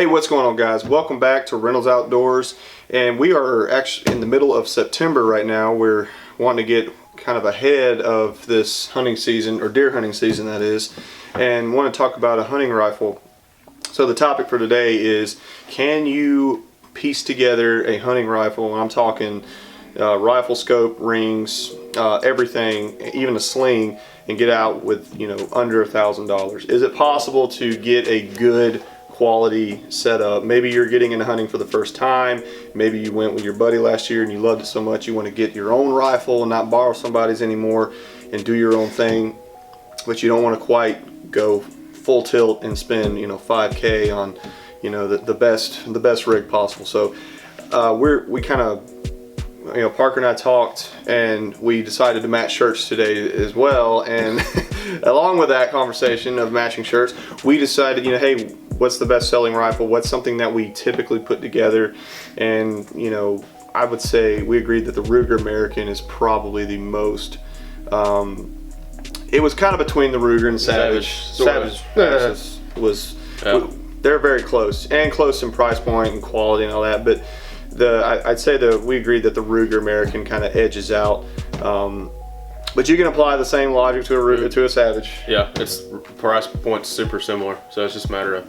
Hey, what's going on, guys? Welcome back to Reynolds Outdoors, and we are actually in the middle of September right now. We're wanting to get kind of ahead of this hunting season, or deer hunting season that is, and want to talk about a hunting rifle. So the topic for today is, can you piece together a hunting rifle? And I'm talking rifle scope, rings, everything, even a sling, and get out with, under $1,000. Is it possible to get a good quality setup? Maybe you're getting into hunting for the first time. Maybe you went with your buddy last year and you loved it so much you want to get your own rifle and not borrow somebody's anymore and do your own thing, but you don't want to quite go full tilt and spend $5K on the best rig possible. So we kind of Parker and I talked, and we decided to match shirts today as well, and along with that conversation of matching shirts, we decided, hey, what's the best selling rifle? What's something that we typically put together? And I would say we agreed that the Ruger American is probably the most. It was kind of between the Ruger and Savage. Savage was they're very close, and close in price point and quality and all that. But I'd say that we agreed that the Ruger American kind of edges out. But you can apply the same logic to a Ruger, to a Savage. Yeah, its price point's super similar. So it's just a matter of,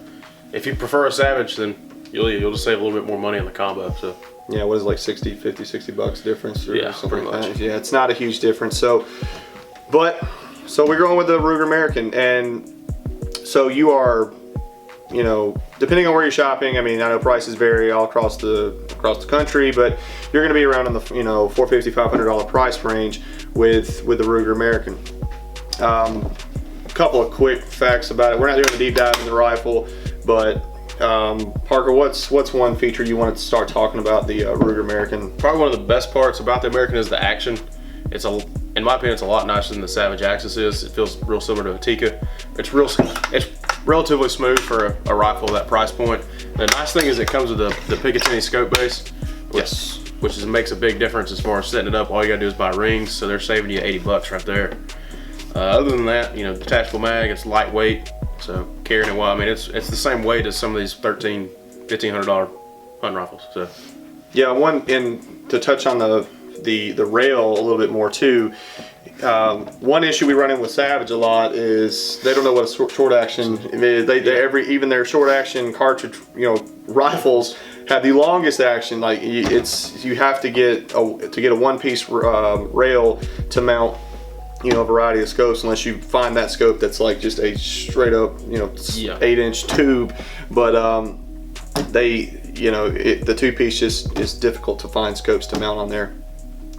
if you prefer a Savage, then you'll just save a little bit more money on the combo. So yeah, what is it, like 60 bucks difference or something pretty like much. that? Yeah, it's not a huge difference. So we're going with the Ruger American, and so you are, depending on where you're shopping. I mean, I know prices vary all across the country, but you're going to be around in the $450, $500 price range with the Ruger American. A couple of quick facts about it. We're not doing a deep dive in the rifle, but Parker, what's one feature you wanted to start talking about the Ruger American? Probably one of the best parts about the American is the action. In my opinion, it's a lot nicer than the Savage Axis is. It feels real similar to a Tikka. It's relatively smooth for a rifle of that price point. The nice thing is it comes with the Picatinny scope base, which makes a big difference as far as setting it up. All you gotta do is buy rings, so they're saving you $80 right there. Other than that, detachable mag, it's lightweight, so carrying it well. I mean, it's the same weight as some of these $1,300, $1,500 hunting rifles. So yeah, and to touch on the rail a little bit more too. One issue we run in with Savage a lot is they don't know what a short action is. Even their short action cartridge, rifles have the longest action. Like you have to get a one-piece rail to mount a variety of scopes, unless you find that scope that's like just a straight up 8-inch tube. But the two-piece just is difficult to find scopes to mount on there.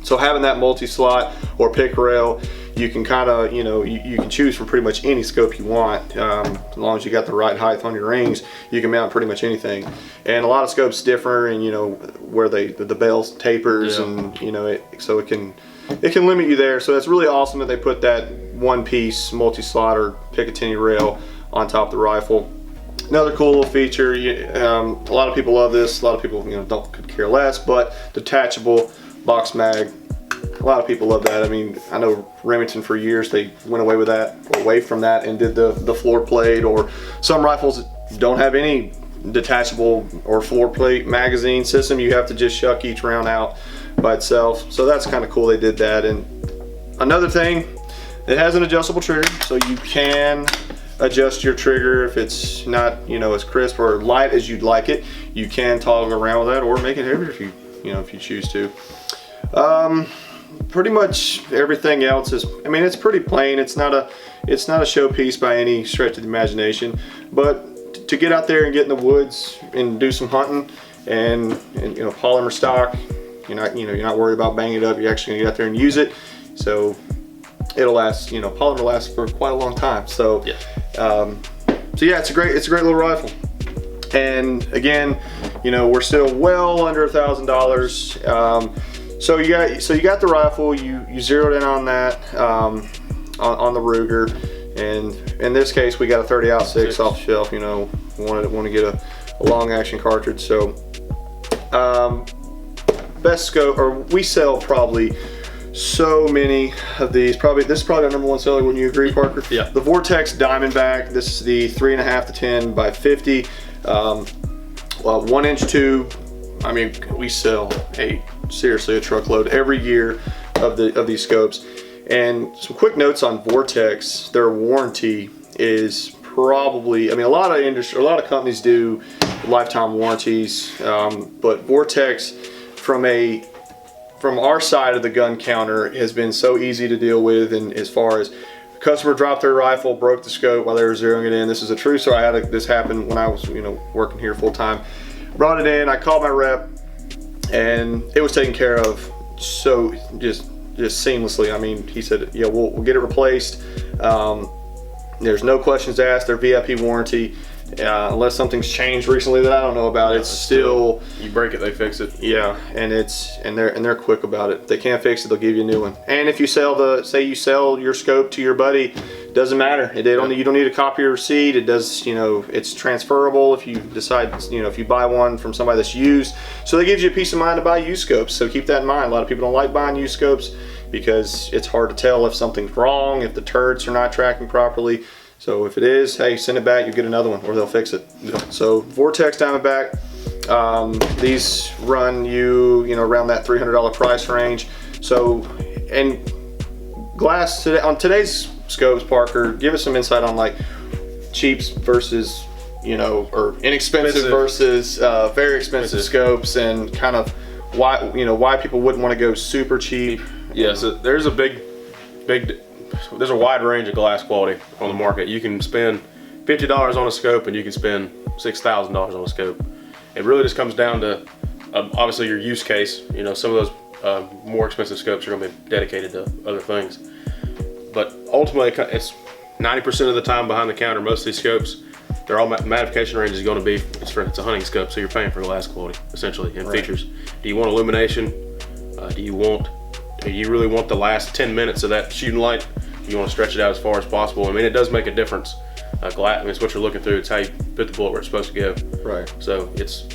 So having that multi-slot or pick rail, you can kind of, you can choose from pretty much any scope you want. As long as you got the right height on your rings, you can mount pretty much anything. And a lot of scopes differ, and where the bell tapers, and so it can limit you there. So it's really awesome that they put that one-piece multi-slot or Picatinny rail on top of the rifle. Another cool little feature. A lot of people love this. A lot of people could care less, but detachable box mag. A lot of people love that. I mean, I know Remington for years, they went away from that and did the floor plate, or some rifles don't have any detachable or floor plate magazine system. You have to just shuck each round out by itself. So that's kind of cool they did that. And another thing, it has an adjustable trigger, so you can adjust your trigger if it's not as crisp or light as you'd like it. You can toggle around with that or make it heavier if you choose to. Pretty much everything else is, it's pretty plain. It's not a showpiece by any stretch of the imagination, but to get out there and get in the woods and do some hunting and polymer stock, you're not worried about banging it up. You're actually gonna get out there and use it, so it'll last. Polymer lasts for quite a long time. So yeah, it's a great little rifle. And again, we're still well under $1,000. So you got the rifle. You zeroed in on that on the Ruger, and in this case we got a 30-06 off the shelf. Want to get a long action cartridge. So best scope, or we sell probably so many of these. This is probably our #1 seller. Wouldn't you agree, Parker? Yeah. The Vortex Diamondback. This is the 3.5 to 10 by 50. 1-inch tube. I mean, we sell seriously a truckload every year of these scopes. And some quick notes on Vortex. Their warranty is probably, I mean, a lot of companies do lifetime warranties, but Vortex, from our side of the gun counter, has been so easy to deal with. And as far as customer dropped their rifle, broke the scope while they were zeroing it in. This is a true story. I had this happen when I was, working here full time. Brought it in. I called my rep, and it was taken care of so just seamlessly. I mean, he said, "Yeah, we'll get it replaced. There's no questions asked. Their VIP warranty, unless something's changed recently that I don't know about. It's still you break it, they fix it. Yeah, and they're quick about it. If they can't fix it, they'll give you a new one. And if you say you sell your scope to your buddy, doesn't matter. You don't need a copy or receipt. It does, it's transferable if you decide, if you buy one from somebody that's used. So that gives you a peace of mind to buy used scopes. So keep that in mind. A lot of people don't like buying used scopes because it's hard to tell if something's wrong, if the turrets are not tracking properly. So if it is, hey, send it back, you get another one, or they'll fix it. Yeah. So Vortex Diamondback, these run you, around that $300 price range. So, and glass today, on today's scopes, Parker, give us some insight on like cheaps versus, or inexpensive versus very expensive scopes, and kind of why people wouldn't want to go super cheap. Yeah, so there's a there's a wide range of glass quality on the market. You can spend $50 on a scope, and you can spend $6,000 on a scope. It really just comes down to obviously your use case. Some of those more expensive scopes are going to be dedicated to other things, but ultimately it's 90% of the time behind the counter. Most of these scopes, their all magnification range is going to be it's a hunting scope, so you're paying for glass quality essentially and features. Do you want illumination? Do you really want the last 10 minutes of that shooting light? You want to stretch it out as far as possible. I mean, it does make a difference. It's what you're looking through. It's how you put the bullet where it's supposed to go. Right. So this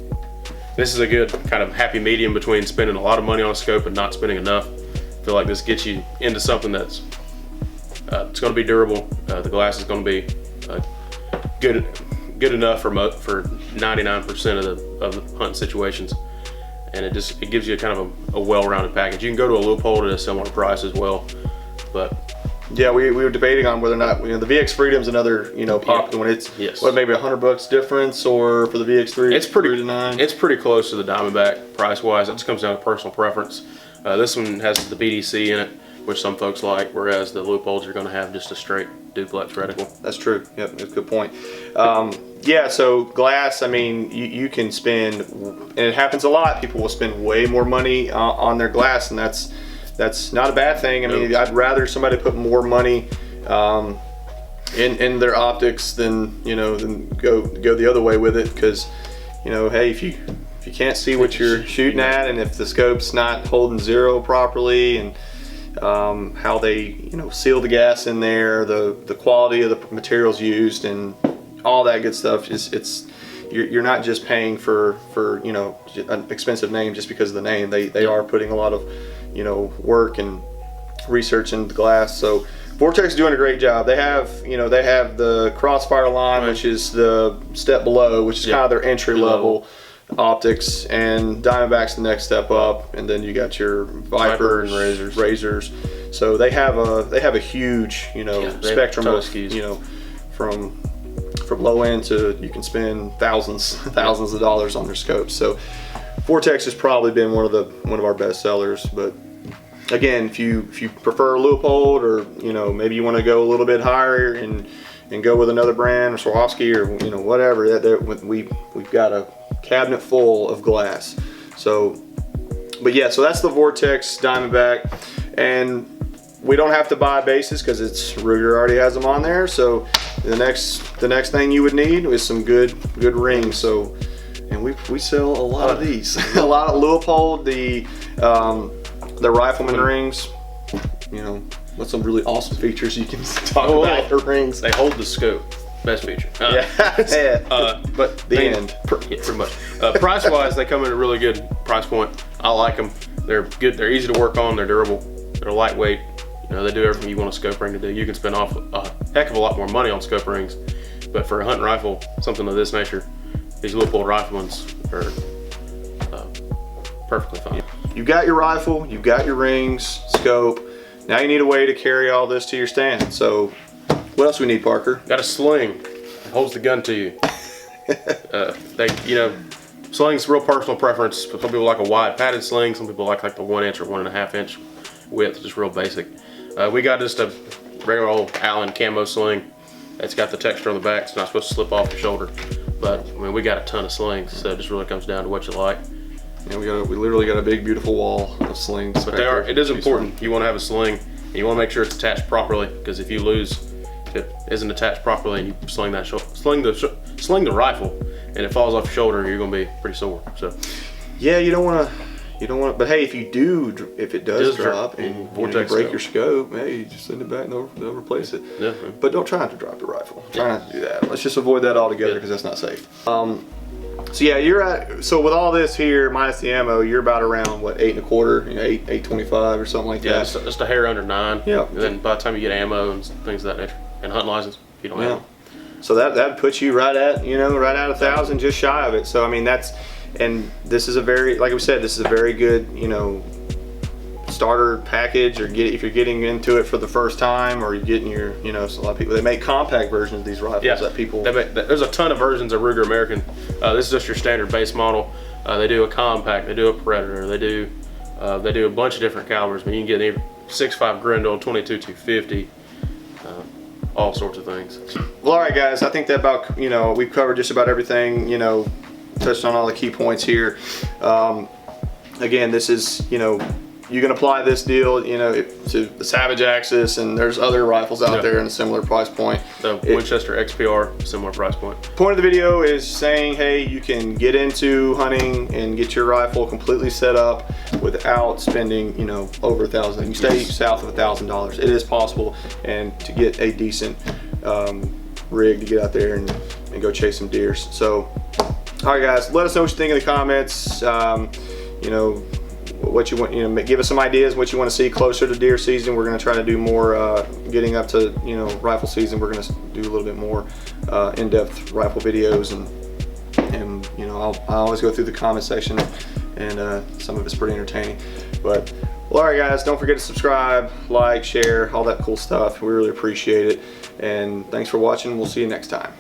is a good kind of happy medium between spending a lot of money on a scope and not spending enough. I feel like this gets you into something that's it's going to be durable. The glass is going to be good enough for 99% of the hunting situations. And it gives you kind of a well-rounded package. You can go to a Leupold at a similar price as well, but yeah, we were debating on whether or not the VX Freedom's another popular one. It's maybe $100 difference, or for the VX3 it's pretty close to the Diamondback price-wise. It just comes down to personal preference. This one has the BDC in it, which some folks like, whereas the Leupolds are going to have just a straight duplex reticle. That's true. Yep, that's a good point. Yeah, so glass, I mean, you can spend, and it happens a lot, people will spend way more money on their glass, and that's not a bad thing. I mean, I'd rather somebody put more money in their optics than go the other way with it, because hey, if you can't see what you're shooting at, and if the scope's not holding zero properly, and how they seal the gas in there, the quality of the materials used, and all that good stuff, you're not just paying for an expensive name just because of the name. They are putting a lot of work and research into the glass. So Vortex is doing a great job. They have the Crossfire line, which is the step below, which is kind of their entry level optics, and Diamondback's the next step up, and then you got your Vipers and Razors. So they have a huge spectrum of from low end to, you can spend thousands of dollars on their scopes. So Vortex has probably been one of our best sellers. But again, if you prefer a Leupold, or maybe you want to go a little bit higher and go with another brand, or Swarovski, or whatever, we've got a cabinet full of glass. So, but yeah, so that's the Vortex Diamondback, and we don't have to buy bases because Ruger already has them on there. So the next thing you would need is some good rings. So, and we sell a lot of these, a lot of Leupold, the rifleman rings. With some really awesome features you can talk about the rings. They hold the scope. Best feature. But end. Pretty much. Price-wise, they come in a really good price point. I like them. They're good. They're easy to work on. They're durable. They're lightweight. They do everything you want a scope ring to do. You can spend off a heck of a lot more money on scope rings, but for a hunting rifle, something of this nature, these Leupold rifleman's are perfectly fine. You've got your rifle, you've got your rings, scope. Now you need a way to carry all this to your stand. So what else we need, Parker? Got a sling that holds the gun to you. Sling's real personal preference. Some people like a wide padded sling. Some people like the 1 inch or 1.5 inch width, just real basic. We got just a regular old Allen camo sling. It's got the texture on the back. It's not supposed to slip off your shoulder. But I mean, we got a ton of slings, so it just really comes down to what you like. And we literally got a big, beautiful wall of slings. But it is important. You want to have a sling, and you want to make sure it's attached properly, because if it isn't attached properly, and you sling the rifle, and it falls off your shoulder, you're going to be pretty sore. So yeah, you don't want to. But hey, if it does drop and you break your scope, hey, you just send it back and they'll replace it. Yeah. But don't try not to drop the rifle. Try not to do that. Let's just avoid that altogether, because that's not safe. So yeah, so with all this here minus the ammo, you're about around what, 8 1/4, 8.25 or something like that. Yeah, just a hair under 9. Yeah. And then by the time you get ammo and things of that nature, and hunting license, if you don't have it. So that puts you right at 1,000, just shy of it. So I mean, and this is a very, like we said, this is a very good starter package, or if you're getting into it for the first time, or you're getting your so a lot of people, they make compact versions of these rifles that people. There's a ton of versions of Ruger American. This is just your standard base model. They do a compact, they do a Predator, they do a bunch of different calibers. I mean, you can get 6.5 Grendel, 22 250. All sorts of things. Well, all right, guys. I think that about we've covered just about everything. Touched on all the key points here. Again, this is you can apply this deal to the Savage Axis, and there's other rifles out there in a similar price point. The Winchester XPR, similar price point. Point of the video is saying, hey, you can get into hunting and get your rifle completely set up without spending over $1,000. You can stay south of $1,000. It is possible, and to get a decent rig to get out there and go chase some deer. So all right, guys, let us know what you think in the comments. What you want, give us some ideas what you want to see closer to deer season. We're going to try to do more getting up to rifle season. We're going to do a little bit more in-depth rifle videos, and I always go through the comment section, and some of it's pretty entertaining. But well, all right, guys, don't forget to subscribe, like, share, all that cool stuff. We really appreciate it, and thanks for watching. We'll see you next time.